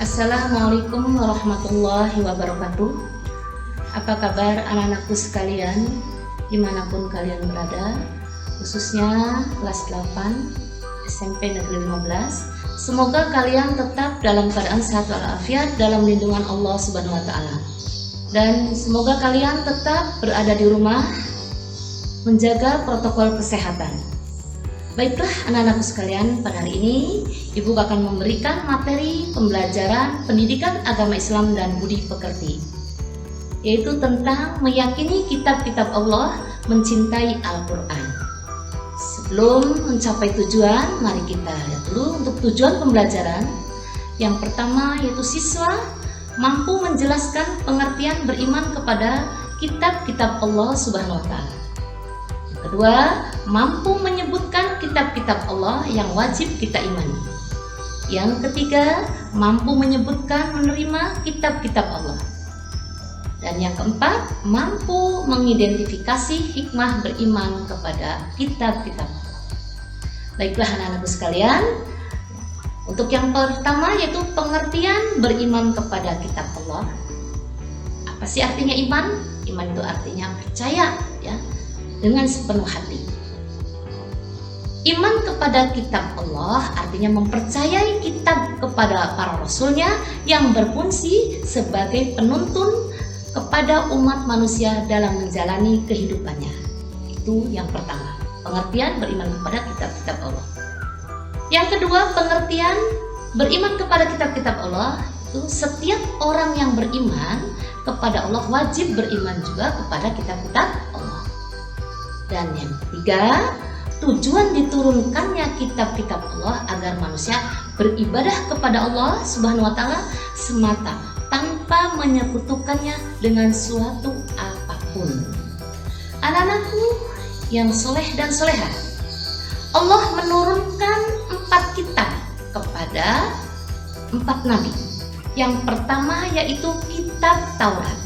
Assalamualaikum warahmatullahi wabarakatuh. Apa kabar anak-anakku sekalian dimanapun kalian berada, khususnya kelas 8 SMP Negeri 15. Semoga kalian tetap dalam keadaan sehat walafiat dalam lindungan Allah Subhanahu wa Ta'ala. Dan semoga kalian tetap berada di rumah menjaga protokol kesehatan. Baiklah anak-anakku sekalian, pada hari ini Ibu akan memberikan materi pembelajaran pendidikan agama Islam dan budi pekerti, yaitu tentang meyakini kitab-kitab Allah, mencintai Al-Quran. Sebelum mencapai tujuan, mari kita lihat dulu untuk tujuan pembelajaran. Yang pertama yaitu siswa mampu menjelaskan pengertian beriman kepada kitab-kitab Allah Subhanahu wa Ta'ala. Kedua, mampu menyebutkan kitab-kitab Allah yang wajib kita imani. Yang ketiga, mampu menyebutkan menerima kitab-kitab Allah. Dan yang keempat, mampu mengidentifikasi hikmah beriman kepada kitab-kitab Allah. Baiklah anak-anakku sekalian, untuk yang pertama yaitu pengertian beriman kepada kitab Allah. Apa sih artinya iman? Iman itu artinya percaya, ya, dengan sepenuh hati. Iman kepada kitab Allah artinya mempercayai kitab kepada para rasulnya yang berfungsi sebagai penuntun kepada umat manusia dalam menjalani kehidupannya. Itu yang pertama, pengertian beriman kepada kitab-kitab Allah. Yang kedua, pengertian beriman kepada kitab-kitab Allah itu setiap orang yang beriman kepada Allah wajib beriman juga kepada kitab-kitab Allah. Dan yang ketiga, tujuan diturunkannya kitab-kitab Allah agar manusia beribadah kepada Allah Subhanahu wa Ta'ala semata tanpa menyekutukannya dengan suatu apapun. Anak-anakku yang soleh dan solehah, Allah menurunkan 4 kitab kepada 4 nabi. Yang pertama yaitu kitab Taurat.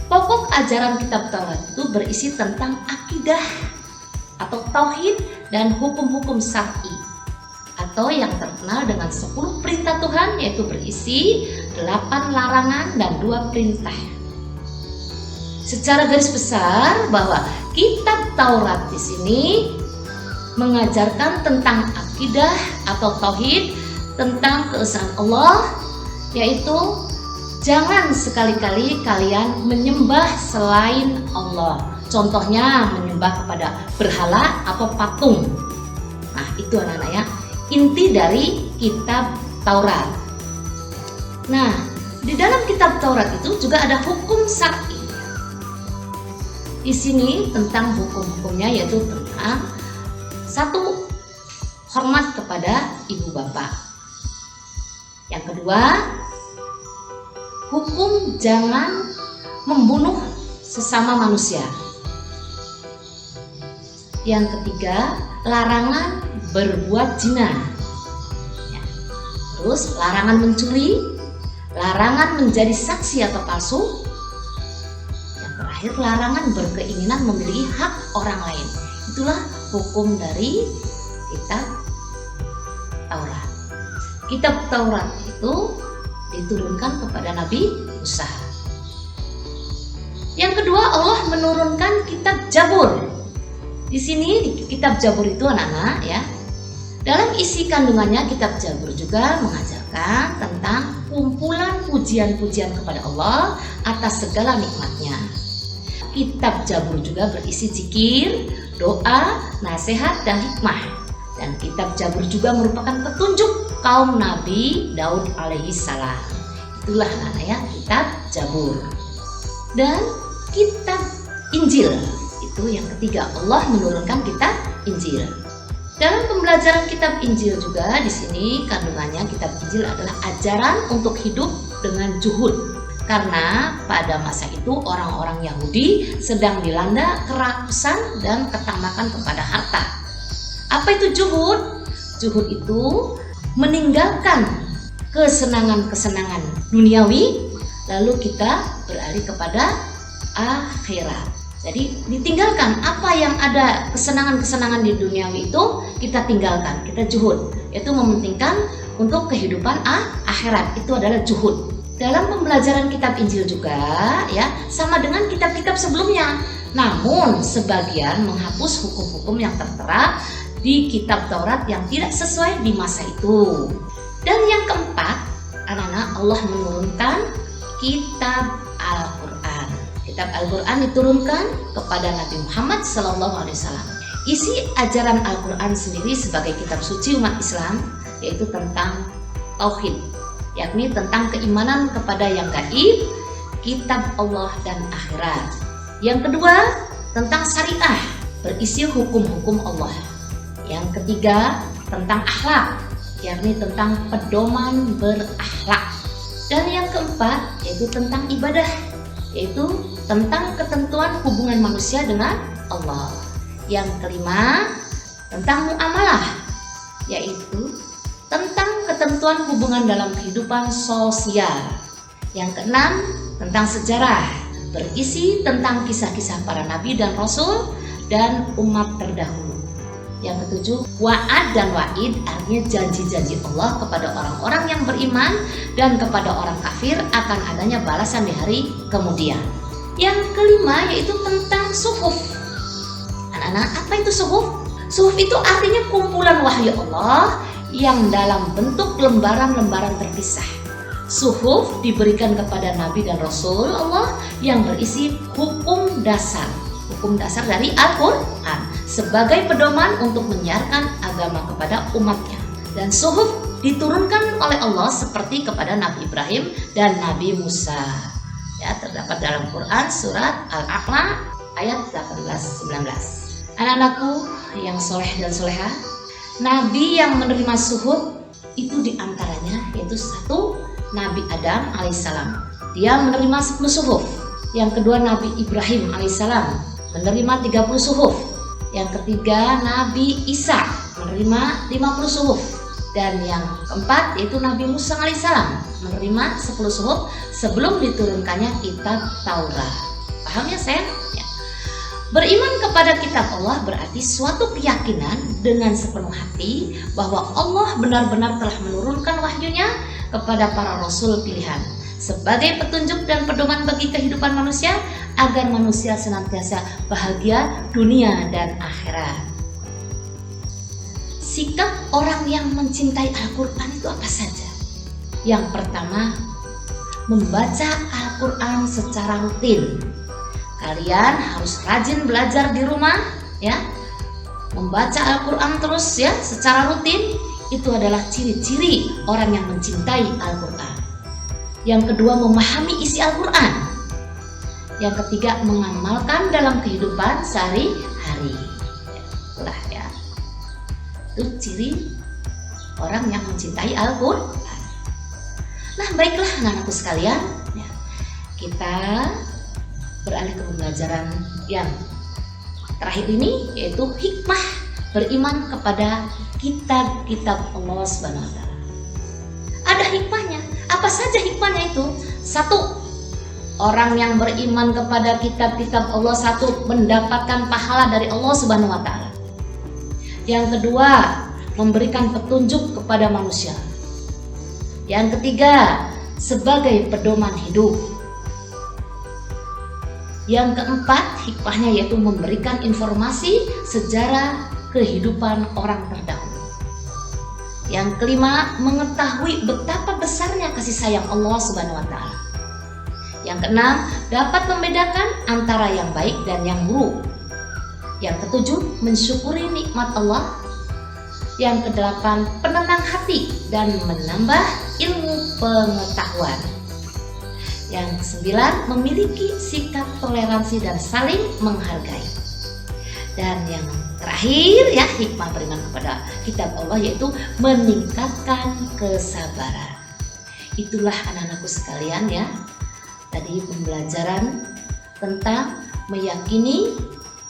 Pokok ajaran kitab Taurat itu berisi tentang akidah atau tauhid dan hukum-hukum syar'i, atau yang terkenal dengan 10 perintah Tuhan, yaitu berisi 8 larangan dan 2 perintah. Secara garis besar bahwa kitab Taurat di sini mengajarkan tentang akidah atau tauhid, tentang keesaan Allah, yaitu jangan sekali-kali kalian menyembah selain Allah. Contohnya menyembah kepada berhala atau patung. Nah, itu anak-anak ya, inti dari kitab Taurat. Nah, di dalam kitab Taurat itu juga ada hukum syar'i. Di sini tentang hukum-hukumnya yaitu tentang 1. Hormat kepada ibu bapak. Yang kedua, hukum jangan membunuh sesama manusia. Yang ketiga, larangan berbuat zina. Ya. Terus larangan mencuri, larangan menjadi saksi atau palsu. Yang terakhir, larangan berkeinginan memiliki hak orang lain. Itulah hukum dari kitab Taurat. Kitab Taurat itu diturunkan kepada Nabi Musa. Yang kedua, Allah menurunkan kitab Zabur. Di sini di kitab Zabur itu anak-anak ya, dalam isi kandungannya kitab Zabur juga mengajarkan tentang kumpulan pujian-pujian kepada Allah atas segala nikmatnya. Kitab Zabur juga berisi zikir, doa, nasihat, dan hikmah. Dan kitab Zabur juga merupakan petunjuk kaum Nabi Daud alaihi salam. Itulah anak-anak ya, kitab Zabur. Dan kitab Injil itu yang ketiga, Allah menurunkan kitab Injil. Dalam pembelajaran kitab Injil juga di sini kandungannya kitab Injil adalah ajaran untuk hidup dengan zuhud. Karena pada masa itu orang-orang Yahudi sedang dilanda kerakusan dan ketamakan kepada harta. Apa itu zuhud? Zuhud itu meninggalkan kesenangan-kesenangan duniawi, lalu kita beralih kepada akhirat. Jadi ditinggalkan apa yang ada kesenangan-kesenangan di duniawi itu, kita tinggalkan, kita zuhud, yaitu mementingkan untuk kehidupan akhirat. Itu adalah juhud. Dalam pembelajaran kitab Injil juga ya sama dengan kitab-kitab sebelumnya. Namun sebagian menghapus hukum-hukum yang tertera di kitab Taurat yang tidak sesuai di masa itu. Dan yang keempat, anak-anak, Allah menurunkan kitab Al-Quran. Kitab Al-Quran diturunkan kepada Nabi Muhammad SAW. Isi ajaran Al-Quran sendiri sebagai kitab suci umat Islam yaitu tentang tauhid, yakni tentang keimanan kepada yang gaib, kitab Allah dan akhirat. Yang kedua, tentang syariah, berisi hukum-hukum Allah. Yang ketiga, tentang akhlak, yakni tentang pedoman berakhlak. Dan yang keempat, yaitu tentang ibadah, yaitu tentang ketentuan hubungan manusia dengan Allah. Yang kelima, tentang muamalah, yaitu tentang ketentuan hubungan dalam kehidupan sosial. Yang keenam, tentang sejarah, berisi tentang kisah-kisah para nabi dan rasul dan umat terdahulu. Yang ketujuh, wa'ad dan wa'id, artinya janji-janji Allah kepada orang-orang yang beriman dan kepada orang kafir akan adanya balasan di hari kemudian. Yang kelima yaitu tentang suhuf. Anak-anak, apa itu suhuf? Suhuf itu artinya kumpulan wahyu Allah yang dalam bentuk lembaran-lembaran terpisah. Suhuf diberikan kepada Nabi dan Rasul Allah yang berisi hukum dasar dari Al-Quran sebagai pedoman untuk menyiarkan agama kepada umatnya. Dan suhuf diturunkan oleh Allah seperti kepada Nabi Ibrahim dan Nabi Musa. Ya, terdapat dalam Quran surat Al-A'la ayat 18-19. Anak-anakku yang soleh dan soleha, Nabi yang menerima suhuf itu diantaranya yaitu satu, Nabi Adam alaihissalam, dia menerima 10 suhuf. Yang kedua, Nabi Ibrahim alaihissalam menerima 30 suhuf. Yang ketiga, Nabi Isa menerima 50 suhuf. Dan yang keempat yaitu Nabi Musa alaihissalam menerima 10 suhuf sebelum diturunkannya kitab Taurat. Paham ya sayang? Ya. Beriman kepada kitab Allah berarti suatu keyakinan dengan sepenuh hati bahwa Allah benar-benar telah menurunkan wahyunya kepada para rasul pilihan sebagai petunjuk dan pedoman bagi kehidupan manusia agar manusia senantiasa bahagia dunia dan akhirat. Sikap orang yang mencintai Al-Quran itu apa saja? Yang pertama, membaca Al-Quran secara rutin. Kalian harus rajin belajar di rumah ya. Membaca Al-Quran terus ya secara rutin itu adalah ciri-ciri orang yang mencintai Al-Quran. Yang kedua, memahami isi Al-Quran. Yang ketiga, mengamalkan dalam kehidupan sehari-hari. Itulah ya, itu ciri orang yang mencintai Al-Quran. Nah, baiklah anak-anakku sekalian ya, kita beralih ke pembelajaran yang terakhir ini, yaitu hikmah beriman kepada kitab-kitab Allah Subhanahu wa Ta'ala. Ada hikmahnya. Apa saja hikmahnya itu? Satu, orang yang beriman kepada kitab-kitab Allah satu mendapatkan pahala dari Allah Subhanahu wa Ta'ala. Yang kedua, memberikan petunjuk kepada manusia. Yang ketiga, sebagai pedoman hidup. Yang keempat, hikmahnya yaitu memberikan informasi sejarah kehidupan orang terdahulu. Yang kelima, mengetahui betapa besarnya kasih sayang Allah Subhanahu wa Ta'ala. Yang keenam, dapat membedakan antara yang baik dan yang buruk. Yang ketujuh, mensyukuri nikmat Allah. Yang kedelapan, penenang hati dan menambah ilmu pengetahuan. Yang kesembilan, memiliki sikap toleransi dan saling menghargai. Dan yang terakhir ya, hikmah beriman kepada kitab Allah yaitu meningkatkan kesabaran. Itulah anak-anakku sekalian ya, tadi pembelajaran tentang meyakini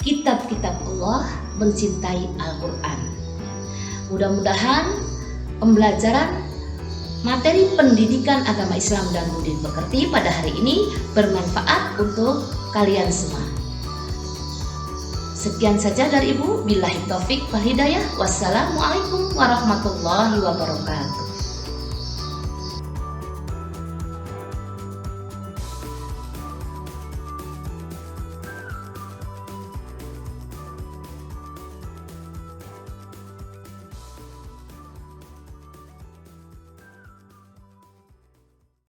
kitab-kitab Allah, mencintai Al-Quran. Mudah-mudahan pembelajaran materi pendidikan agama Islam dan budi pekerti pada hari ini bermanfaat untuk kalian semua. Sekian saja dari Ibu. Billahi taufik wal hidayah. Wassalamualaikum warahmatullahi wabarakatuh.